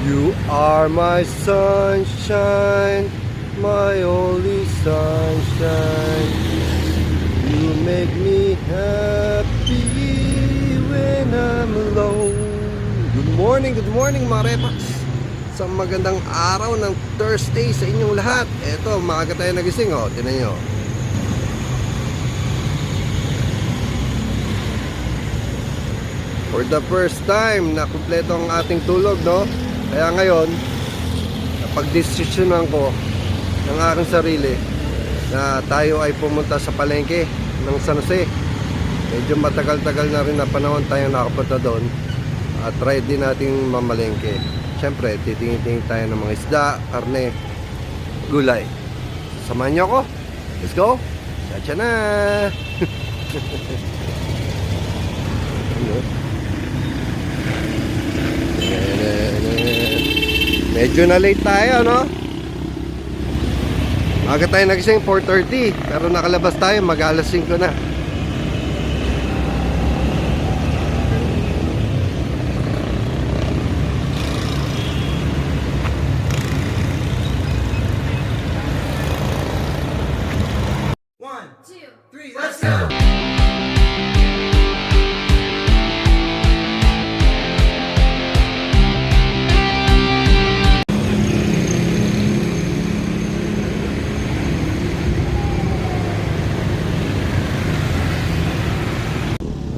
You are my sunshine, my only sunshine. You make me happy when I'm alone. Good morning mga repax. Sa magandang araw ng Thursday sa inyong lahat. Eto, maaga tayo nagising, oh. Tingnan nyo. For the first time na kumpleto ang ating tulog, no? Kaya ngayon, napag-desisyonan ko ng aking sarili na tayo ay pumunta sa palengke ng San Jose. Medyo matagal-tagal na rin na panahon tayo nakapunta doon. At try din natin mamalengke. Siyempre, titingin-tingin tayo ng mga isda, karne, gulay. Samahan nyo ako. Let's go! Chacha na! Medyo na late tayo, no? Maga tayo nagising 4:30, pero nakalabas tayo mag-alas 5 na. One, two, three, let's go!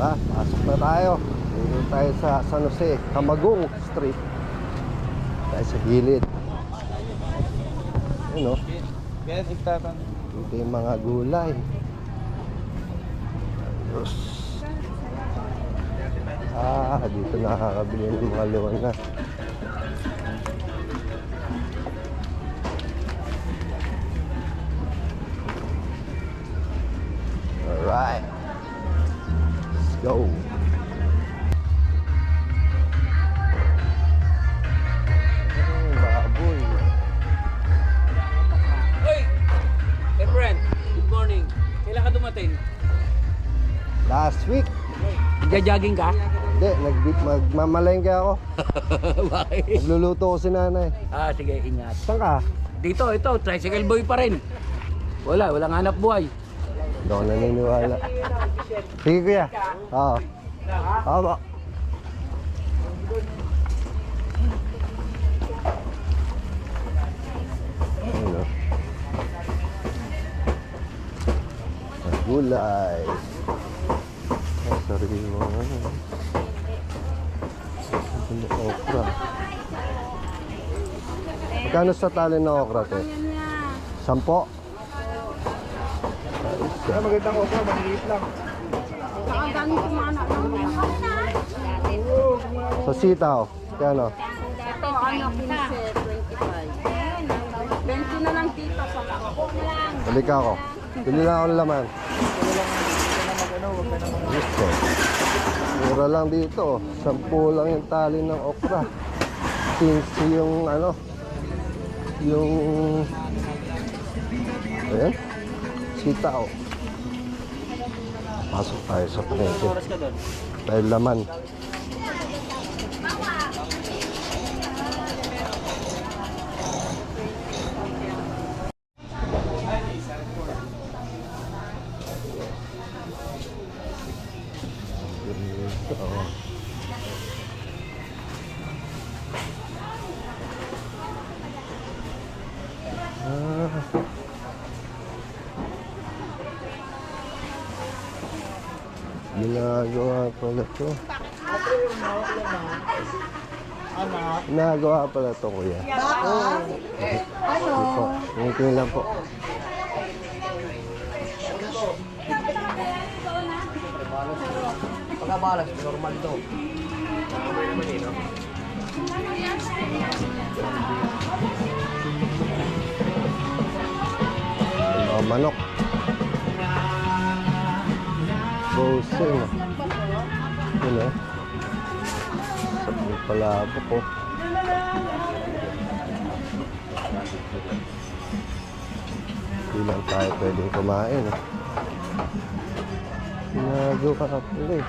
Pasok na tayo. Dito tayo sa San Jose, Camagong Street. Tayo sa gilid. Ayun, no? Ito yung mga gulay. Ayos. Dito nakakabili ng mga liwan na. Alright. Go. Baboy. Hoy! Hey friend, good morning. Kailan ka dumating? Last week. Nagja-jogging ka? Hindi, magmamalengke ako. Bakit? Nagluluto ko si nanay. Sige, ingat. Saan ka? Dito, ito, tricycle boy pa rin. Walang hanap buhay. Hindi ako naniniwala. Sige kuya. Oo. Tama. Ano? Gulay. Sariwa. Ano okra? Magkano sa tali ng okra, te? 10? Kaya magandang okra, maliliit lang. Sa sitaw, kano? Ito, 15, 25. 20 na lang dito sa ako. Balik ako. Bili lang ako ng laman. Gusto. Mura lang dito. 10 lang yung tali ng okra. Since yung ano, yung ayan, sitaw. Pasok tayo sa palengke. Dahil laman. Ginagawa pala to. Ginagawa pala to, kuya. Ano? Tingin lang po. Pagkabalas, normal to. Manok. Frozen. Ano? Sa palabok ko. Hindi lang tayo pwedeng kumain. Ginagawa ka pala eh.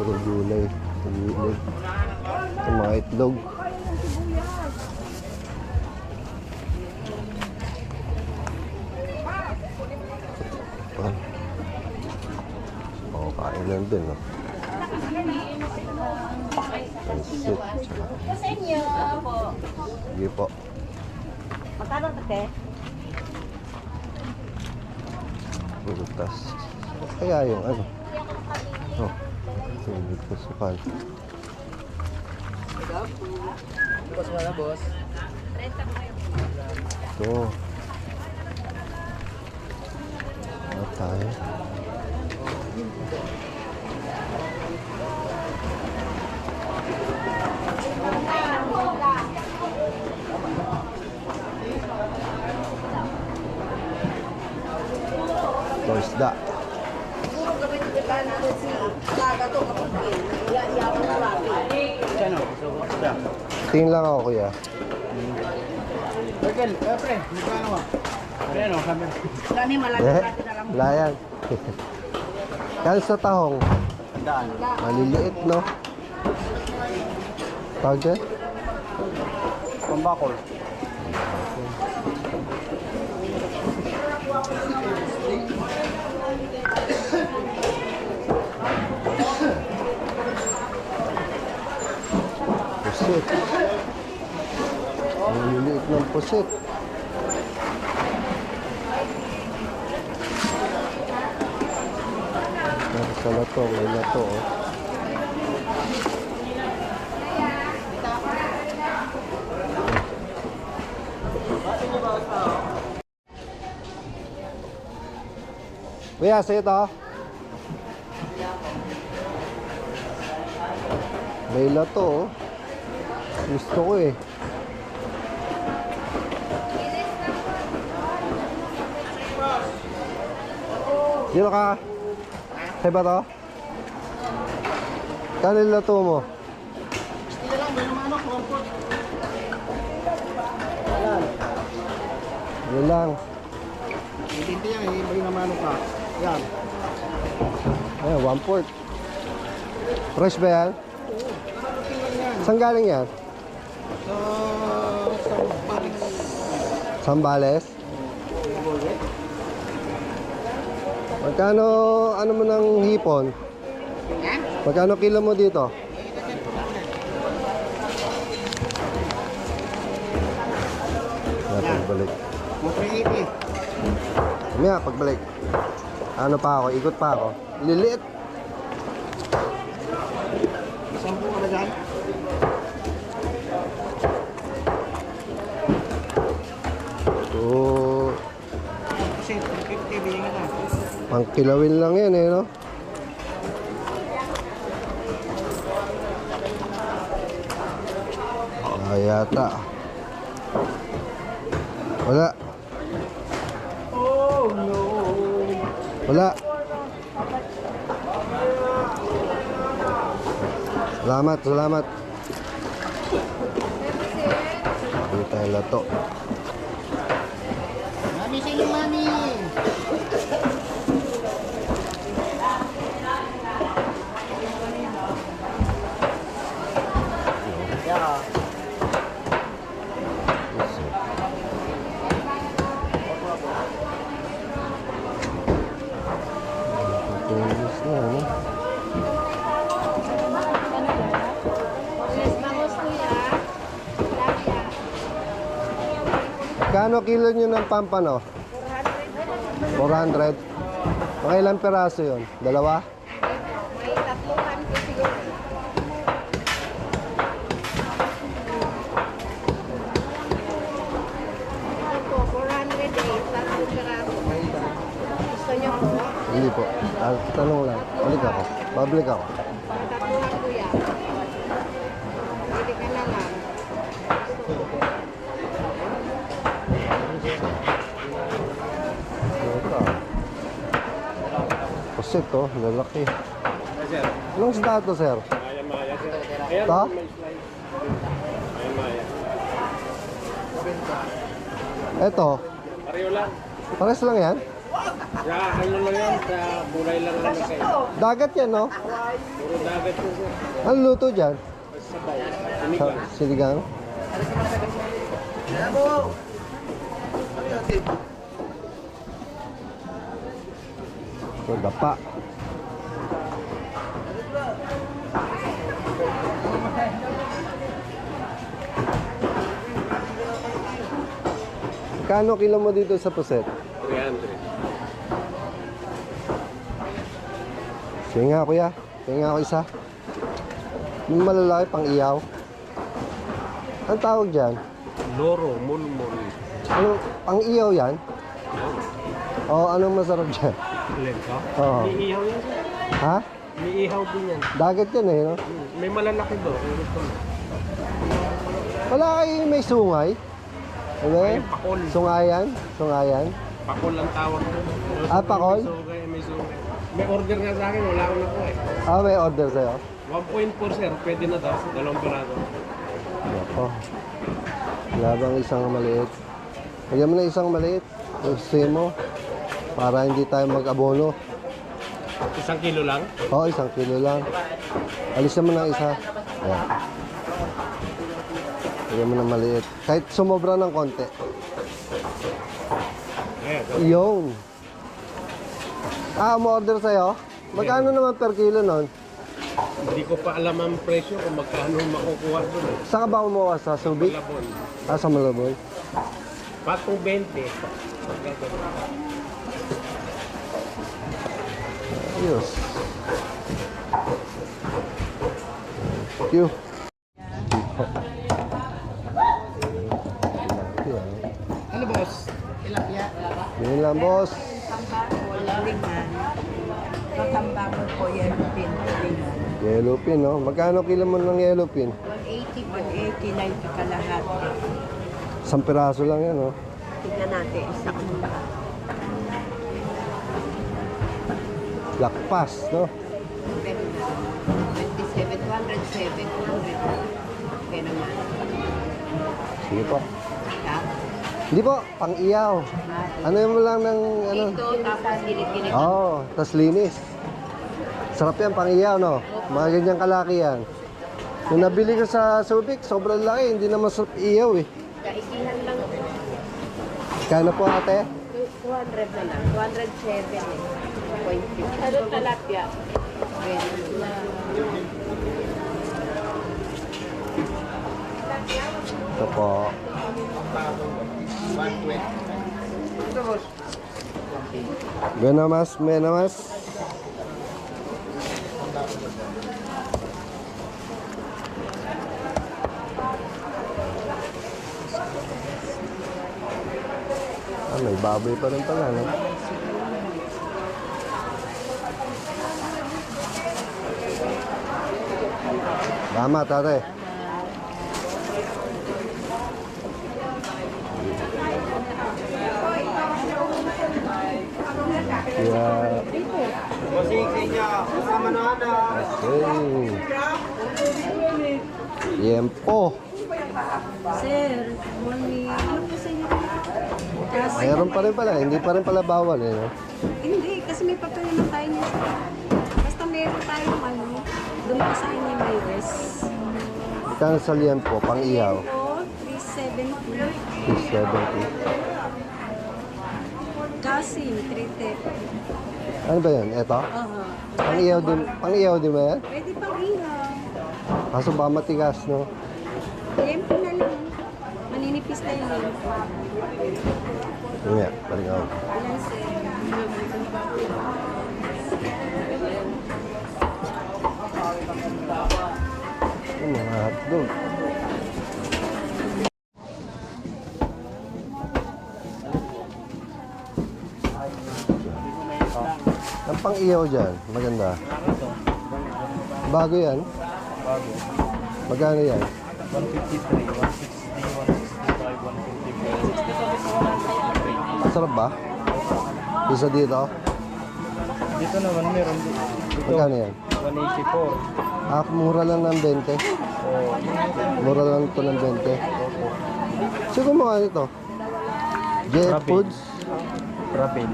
Puro gulay. Gulay. Ito mga itlog. Oh, kain lang din, no? Pansit. Sa inyo po. Sige po. Magkano tate? Prutas. Kaya yung ano? Oh, sumit ko sukal. Boss, wala boss. Ito. Ano tayo? Ito isda. Tingin lang ako, kuya. Michael, pre, magkano ka? Ano, sabi. Gani malaki Eh, natin na lang. layan. Kaya sa tahong, Daan. maliliit, no? Tawag dyan? Pambakol. Pusit. Ang liliit ng pusit. Sa lato, may lato, oh. Kuya, sa'yo to. May lato, oh. Gusto ko eh. Dito ka. Sa'yo ba to? Kanin lato mo? Yan lang. Hindi yan, ibay na manok ka. Yan. Ayan, 1/4. Fresh ba yan? Saan galing yan? Sa Paris. Sambales? Magkano, ano mo ng hipon? Magkano kilo mo dito? Pagbalik. 380. Maya, pagbalik. Ano pa ako? Ikot pa ako. Liliit. Isang po ka na dyan? Oo. Kasi 350 bigyan na. Pangkilawin lang yan eh, no? Yata. Wala. Oh no. Wala. Salamat, salamat. Hindi tayo lato. Mami, sino mami? Yeah. Tulis na, ano? Kano kilo nyo ng pampano? 400. Mga ilang peraso yun? Dalawa? May tatluhan po siguro. Ito po, 400 tatlong piraso. Gusto niyo po? Hindi po. Tanong lang. Balik ako. Babalik ako. Tatluhan po yan. Pwede ka na lang. Ito. Pusit to. Lalaki. Anong isda to, sir? Ito? Ito? Pares lang yan? Sa ano lang yan, sa kulay lang lang kayo. Dagat yan, no? Puro dagat po sir. Ano luto dyan? Sabay. Sinigang. Sinigang? Ito, dapa. Kano kilo mo dito sa puset? 300. Sige nga kuya, sige nga ako isa. Yung malalaki pang iyaw. Ang tawag dyan? Loro, mulmul. Ano, pang iyaw yan? O anong masarap dyan? Lento? Oo. May ihaw yan sir. Ha? May ihaw din yan. Dagat yan eh, no? May malalaki do. Wala kayo may sungay? Ano May yan? pakol. Sungayan? Sungayan? Pakol ang tawag ko. Ah, pakol? May sungay, may sungay. May order nga sa akin, wala ko na po eh. Ah, may order sa'yo? 1.4 sir, pwede na daw. 2 piraso. Ako. Wala bang isang maliit? Lagyan mo na isang maliit. Gusto mo. Para hindi tayo mag-abono. 1 kilo lang? Oo, 1 kilo lang. Alis naman ng isa. Ayan. Lagyan mo na maliit. Kahit sumobra ng konti. Ayan. Yung. Ah, umorder sa'yo? Magkano naman per kilo nun? Hindi ko pa alam ang presyo kung magkano makukuha doon eh. Saan ka ba kumuha? Sa Subic? Malabon. Ah, sa Malabon? Patong 20. Ayos. Thank you. Ano boss? Yun lang, boss. Kakambako po yan, pintulingan. Yellow pin, no? Magkano kilo mo ng yellow pin? 180 lang kalahati. Isang piraso lang yan, no? Tignan natin, isa ko ba? Black Pass, no? 27, 200, 700. Kaya naman. Sige po. Ha? Hindi po, pang-iyaw. Ano mo lang ng, ano? Ito, tapos ginit-ginit. Oo, oh, tas linis. Sarap yan, pang-iyaw, no? Mga ganyang kalaki yan. Nung nabili ko sa Subic, sobrang laki. Hindi na masarap iyaw, eh. Kaikihan lang. Kano po, ate? 200 na lang. 207 eh. 0.50. Ano talapia? Ito po. Benamas, benamas. Ah, may baboy pa rin pala, no? Tama, tate. Kaya, Bossing sa inyo, kasama na ano. okay. Tiempo. Sir, morning. Ano po sa inyo? Kasi, Mayroon pa rin pala, hindi pa rin pala bawal, eh, no? hindi, kasi may papel na tayo niya. Basta meron tayong ano, doon pa sa inyo may rest. Magkano sa liempo, pang-iyaw? Ito, 370. 670. Kasi, 330. Ano ba yan? Ito? Pang-iyaw din ba yan? Pwede pang ihaw. Kaso ba matigas, no? Lempo na lang. Maninipis na yung lempo. Yun nga, paling ako. Ilan, sir? Mga hotdog. Ang pang-iyaw dyan, maganda. Bago yan? Bago. Magkano yan? 153, 160, 165, 150. Masarap ba? Isa dito? Dito naman meron. Magkano yan? 184. Ah, mura lang ng 20. Oh, Mura lang ito ng 20. Siguro mga ito. Jet Rapid. Foods. Rapid.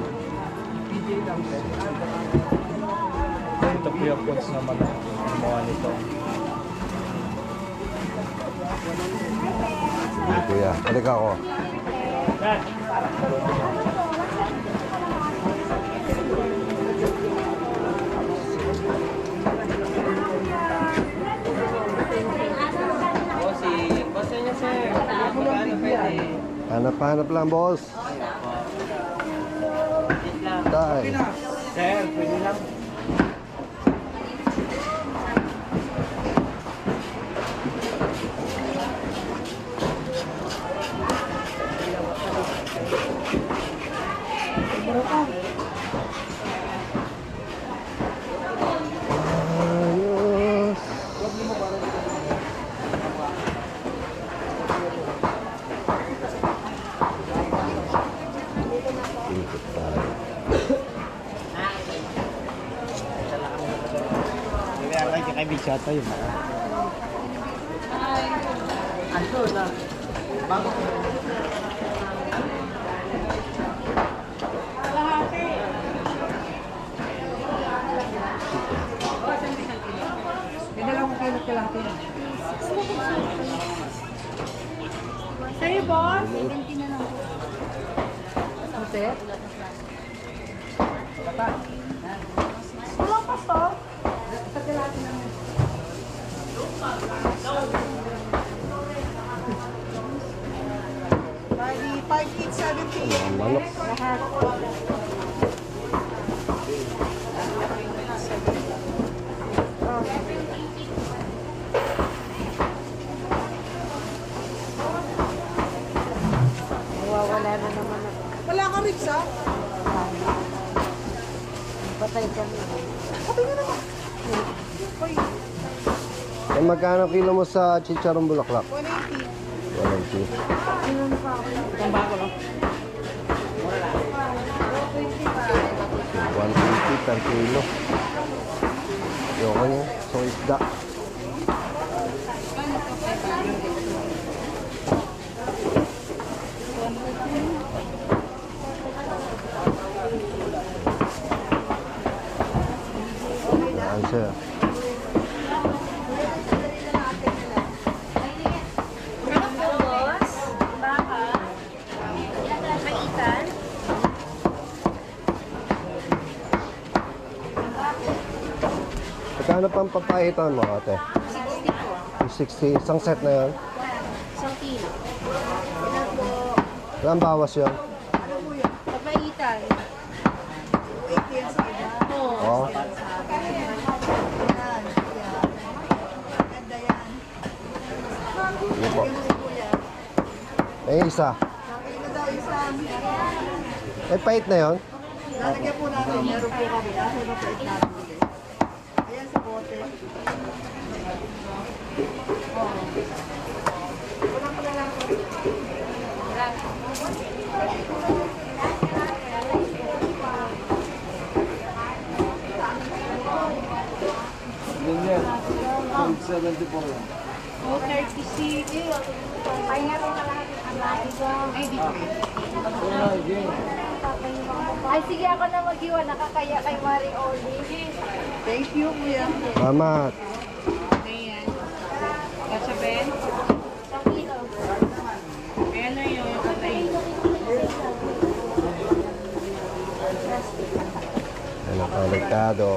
Ito po yung coach naman ang gumawa nito. Kuya, balik ako. Hanap-hanap lang, boss. Tay. Sir, pwede lang. Ayos. Ikot tayo. Kaya kay Bichata yun. Sa'yo, boss? 70 na lang po. Ate? Kulang pa to? Sa kalahati naman. Bali, 5 feet, 70. Mga manok. Lahat. Wala na naman ako. Wala ka rin sa? Patay kami. Sabi nga naman. Eh, magkano kilo mo sa chicharong bulaklak? 180. 180. Ang bago, no? 180 per kilo. Yoko niya. So, isda. Yan, sir. Magkano pang papahitan mo, ate? 60. Isang set na yan? Isang kilo. Ilang bawas yun? Papaitan. 80 yan sa iba. Oo. Ganda yan. Ano po? May isa. Ito daw isang. Eh, pahit na yun? Lalagyan po namin. Meron po kami. Nasa na plate natin. Ayan sa bote. Walang pala lang po. Ganyan. 74 yan. Oh, 36. Ay, nga rin kalahati. Ay, dito. Ay, sige ako na mag-iwan. Nakakaya kay Marie Oli. Thank you, kuya. Salamat. Ayan. Kasi Ben, Isang kilo. ayan na yung patay. Ano ka, merkado.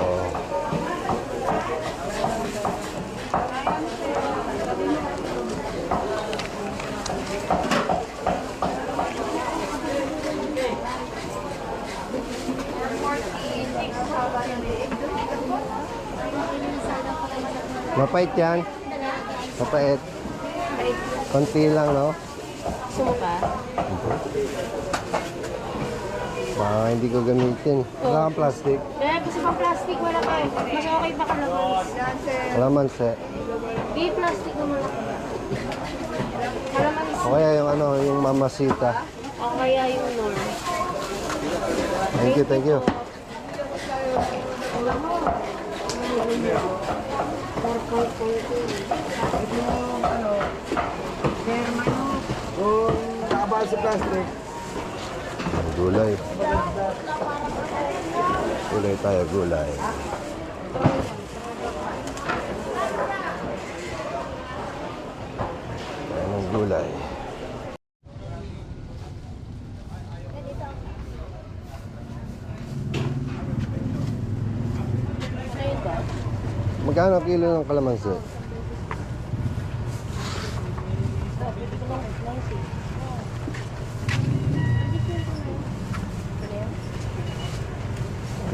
Mapait yan. Mapait. Konti lang, no? Suka. Baka hindi ko gamitin. Wala kang plastic. Kaya gusto pang plastic, wala pa eh. Mas okay pa kalabas. Wala man, se. Di plastic naman ako. Kalaman O kaya yung ano, yung mamasita. o kaya yung norm. Thank you, thank you. Alam mo. Kung nakabahal sa plastic, Ang gulay. Tuloy tayo gulay. Anong gulay? Magkano kilo ng kalamansi?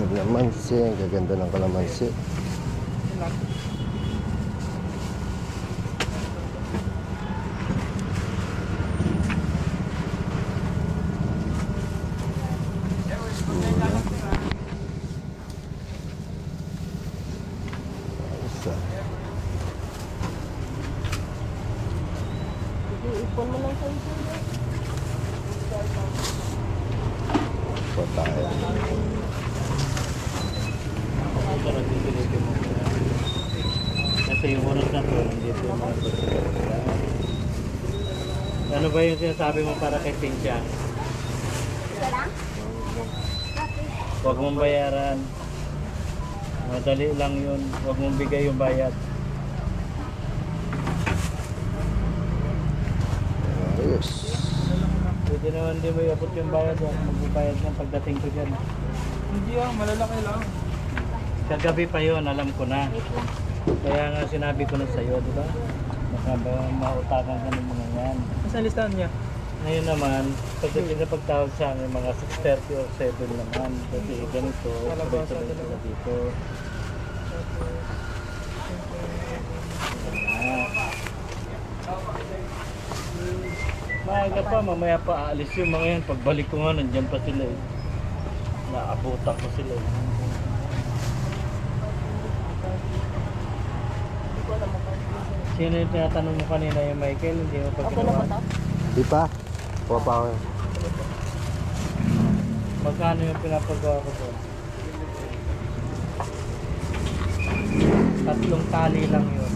Kalamansi, ang gaganda ng kalamansi. Isa. Pa tayo. Kasi yung bonus na to, nandito yung mga bonus. Ano ba yung sinasabi mo para kay Pincha? Huwag mong bayaran. Madali lang yun. Huwag mong bigay yung bayad. Ayos. Pwede naman hindi mo iabot yung bayad. Magbabayad ng pagdating ko dyan. Hindi malalaki lang. Kagabi pa yun, alam ko na. Kaya nga sinabi ko na sa'yo, di ba? Baka ba mautakan ka ng mga yan. Saan listahan niya? Ngayon naman, pagdating na pagtawag sa amin, mga 6:30 or 7 naman. Kasi ganito, sabay-sabay sila dito. Maaga pa, mamaya pa aalis yung mga yan. Pagbalik ko nga, nandyan pa sila eh. Naabutan ko sila eh. Sino yung tinatanong mo kanina yung Michael? Hindi mo pa ginawa? Di pa? Kuha pa ako. Magkano yung pinapagawa ko doon? 3 tali lang yun.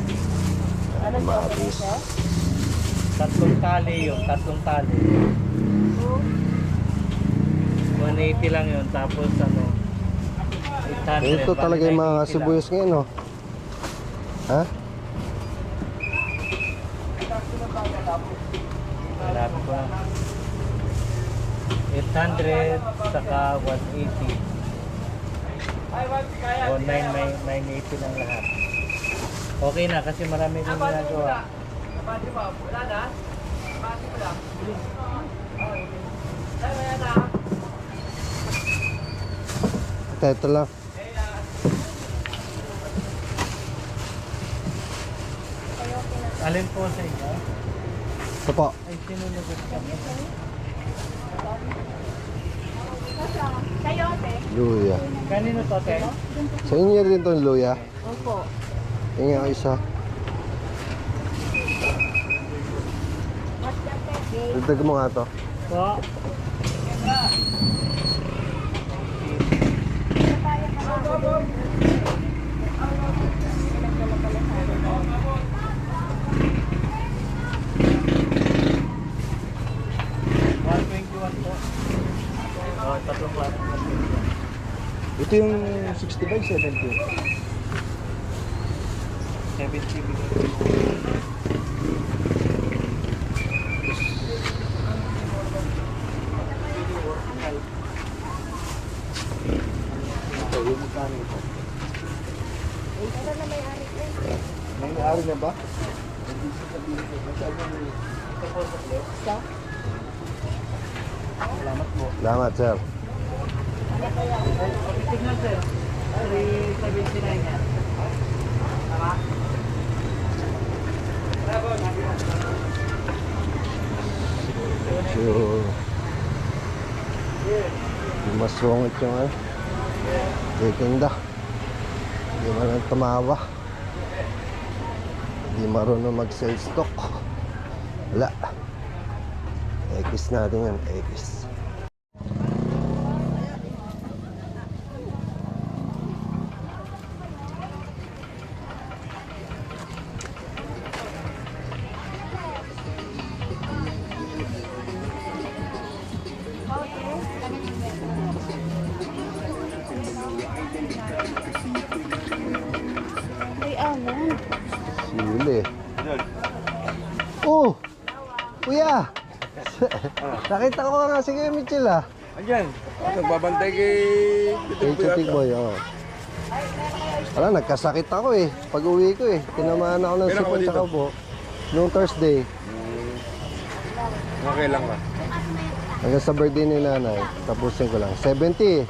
Maabis. 3 tali yun, 3 tali. 180 lang yun, tapos ano, 800. Ito talaga yung mga sibuyas ngayon, no? Ha? Marami ko na. 800 saka 180. O 980 lang lahat. Okay na kasi marami din ginagawa. Ito lang. Alin po sa inyo? Ito po. Ay, sinunugot kami. Luya. Kanino to, te? Sa inyo rin itong luya? Opo. Tingnan ko isa. Dagdag mo nga to. Po. Oh, 3 klase. Ito yung 60 by 70. 70 bigay. Ito, yung magkano ito? May may-ari na ba? Salamat po. Salamat, sir. Tignan, sir. 379 yan. Tama? So, masungit yung titinda. Hindi man lang tumawa. Hindi marunong mag-sell stock. Wala. X natin yan, X. Ay, amon. Sili. Oh! Kuya! Nakita ko nga si Kuya Mitchell ah. Andyan. Nagbabantay kay Yung Chutik Boy, oh. Wala, nagkasakit ako eh. Pag uwi ko eh. Tinamaan ako ng Kailan ka sipon dito? sa kabo. Noong Thursday. Okay lang ka. Hanggang sa birthday ni nanay. Tapusin ko lang. 70.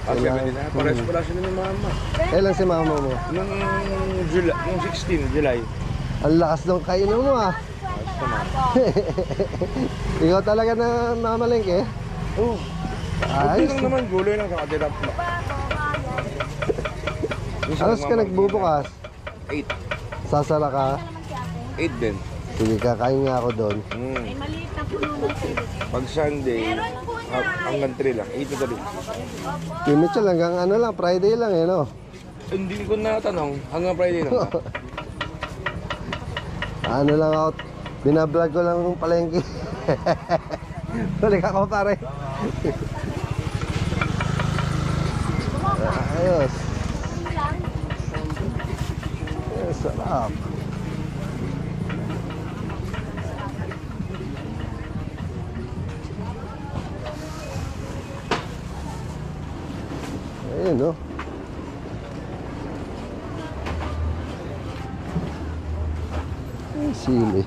Kasi ka din na. Pares pala sila ni mama. Kailan si mama mo? Nung July, nung 16 July. Ang lakas ng kainan mo ah. Ikaw talaga na mamalengke? Oo. Ayos. Hindi lang naman, guloy lang sa kadirap. Alas ka nagbubukas? 8. Sasara ka? 8 din. Sige, kakain nga ako doon. May maliit na puno ng sili. Pag Sunday, hanggang 3 lang. 8 na rin. Kay Mitchell hanggang ano lang, Friday lang eh no? Hindi ko natanong, hanggang Friday lang ba? Ano lang ako, binablog ko lang ng palengke. Balik ako pare. Ayos. Ayos, sarap. Ayun no. Ay, sili.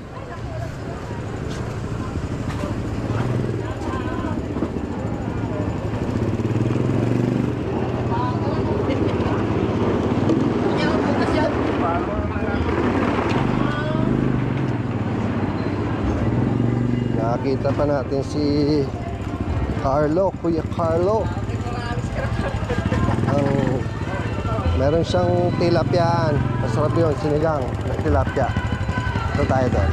Nakakita pa natin si Carlo, Kuya Carlo. Ang meron siyang tilapyaan. Masarap yun, sinigang na tilapia. Ito tayo doon.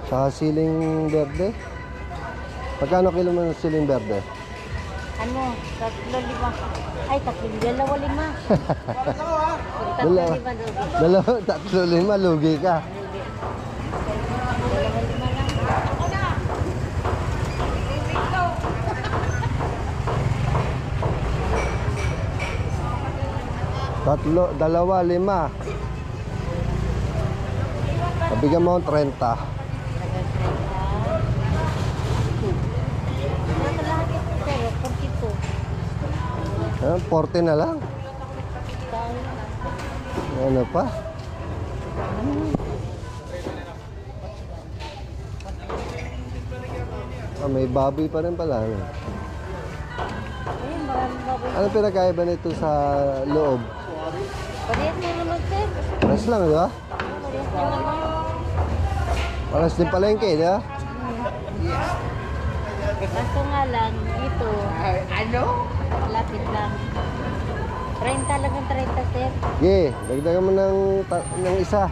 Saka siling berde. Magkano kilo mo ng siling berde? Ano? 3-5. Ay, 3-2-5. Dalawa. 3-5, lugi ka. Tatlo, 2-5. Pabigyan mo ang 30. Ayan, 40 na lang. Ano pa? Ah, may baboy pa rin pala. Ano? Ayun, maraming baboy. Ano pinakaiba nito sa loob? Parehas na naman, sir. Pares lang, di ba? Parehas na naman. Pares din palengke, di ba? Kaso nga lang, dito. Ano? Lapit lang. 30 lang ang 30, sir. Sige, dagdagan mo ng isa.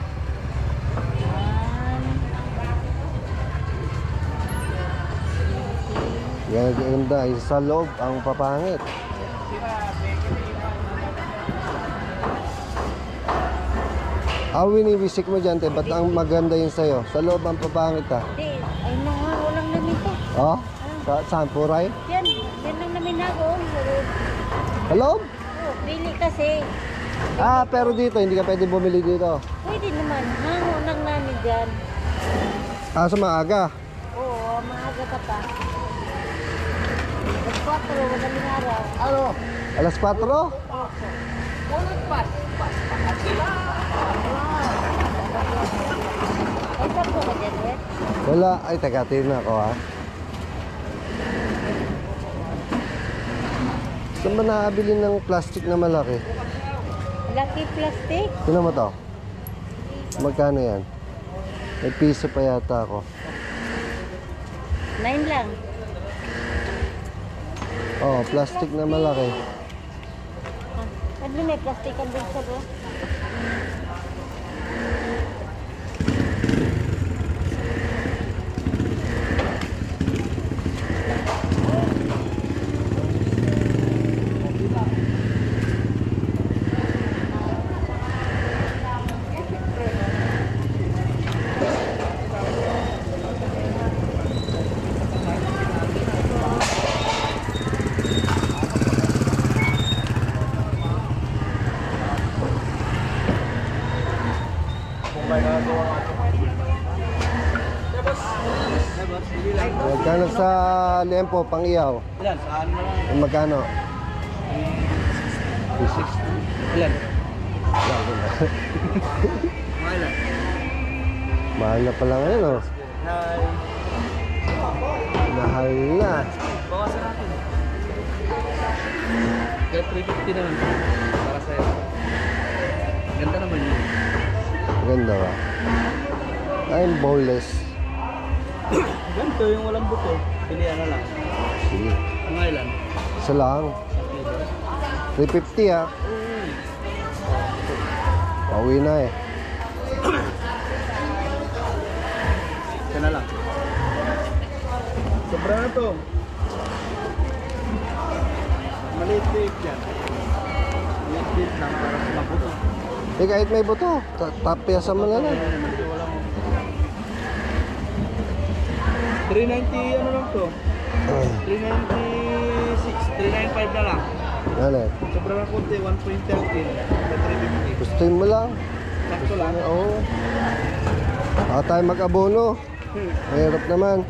Yan, ganda. Isa sa loob, ang papangit. Winiwisik mo dyan, te. Ba't ang maganda yun sa'yo? Sa loob ang papangit, ha? Hindi, ay mga walang namin to. Oh? Saan? Puray? Yan lang namin ako. Sa loob? Oh, bili kasi. Pero dito, hindi ka pwede bumili dito. Pwede naman, hango lang namin dyan. Sa maaga. Oo, maaga ka pa. At 4, madaling araw. Ano? Alas 4? Ay, saan po ka dyan, eh? Wala. Ay, teka, tingnan ako, ha? Saan ba nakabili ng plastic na malaki? Lucky plastic. Tingnan mo to. Magkano yan? May piso pa yata ako. 9 lang. Oh, plastic na malaki. Ano may plastic ang dun sa bro? Magkano sa liempo, pang iyaw? Ilan? Saan na lang? Magkano? 60. Ilan? Ilan? Mahal na pala ngayon, oh. Hi. Mahal na. Bawasan natin. Kaya 350 naman para sa'yo. Ganda naman yun. Maganda ba? I'm boneless. Ganito yung walang buto. Pilihan na lang. Sige. Ang ilan? Isa lang. 350 ah. Pauwi na eh. Ito na lang. Sobra na to. Maliit-liit yan. Maliit-liit lang para sa mabuto. Eh kahit may buto, tapyasan mo na lang. Medyo walang 390 ano lang to? 396, 395 na lang. Ano? Sobra na konti, 1.13 sa 350. Gustuin mo lang. Sakto lang. Oo. Baka tayo mag-abono. Mahirap naman.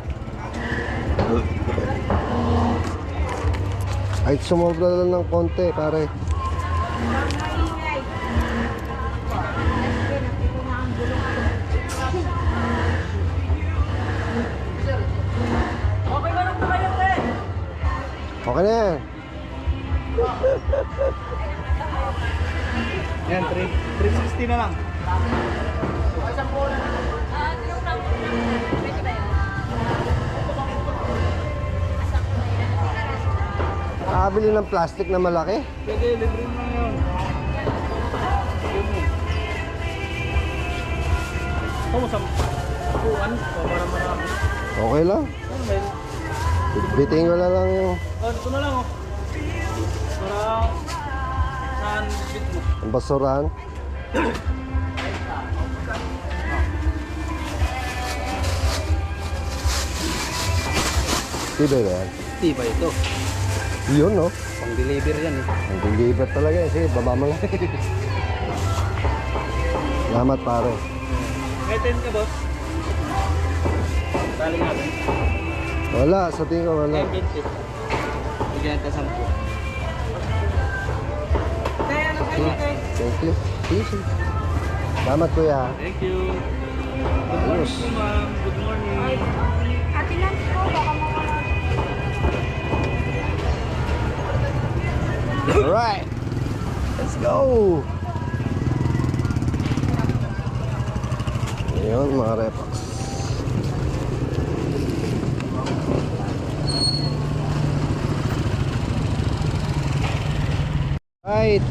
Ay, sumobra lang ng konti, pare. Okay na yan. Yan, 360 na lang. Nakabili ng plastic na malaki. Pwede, libre mo yun. Ito mo sa upuan, para marami. Okay lang. Ano ba yun? Biting ko na lang yung Oh, ito na lang oh. Para saan bit mo? ang basurahan. Tiba yan. Tiba ito. Yun, no? Pang deliver yan eh. Ang deliver talaga eh. Sige, baba mo lang. Salamat, pare. May 10 ka boss? Tali natin. Wala, sa tingin ko wala. May 20. Bigyan ka 10. Thank you. Easy. Salamat, kuya. Thank you. Good morning Ayos. po ma'am. Good morning. Ate lang po, baka Alright. Let's go. Ayun, mga repax. Right.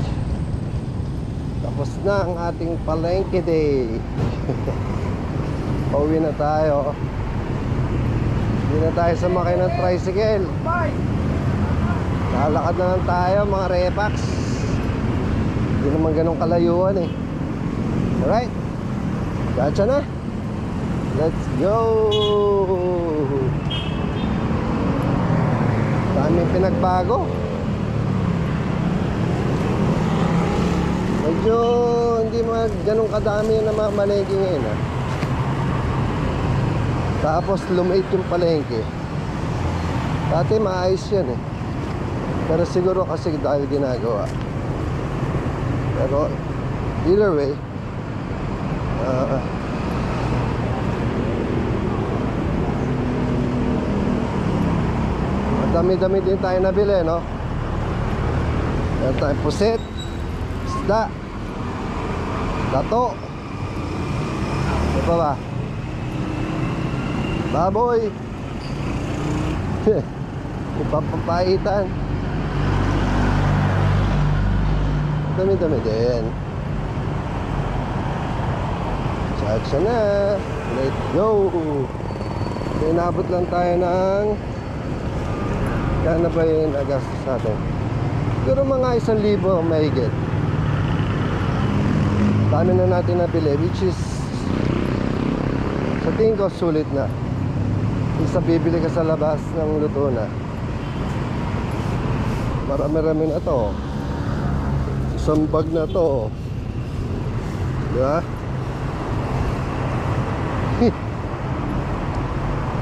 Tapos na ang ating palengke day. Pauwi na tayo. Hindi na tayo sumakay ng tricycle. Lalakad na lang tayo mga repax. Hindi naman ganun kalayuan eh. Alright. Gacha na. Let's go. Daming pinagbago. Medyo hindi mga ganun kadami na mga palengke ngayon ah. Tapos lumait yung palengke. Dati maayos yan eh. Pero siguro kasi dahil ginagawa. Pero either way, dami-dami din tayo nabili, no? Meron tayong puset, isda, dato, ano pa ba? Baboy. Ipapapaitan. Dami-dami din. Chacha na. Let's go. So, inabot lang tayo ng kaya ba yung nagastos natin? Siguro mga 1,000 mahigit. Dami na natin nabili, which is sa tingin ko sulit na. Isa bibili ka sa labas ng luto na. Marami-rami na to. Isang bag na to. Diba?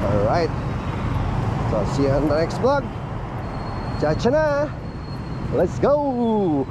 Alright. So, see you on the next vlog. Chacha na! Let's go!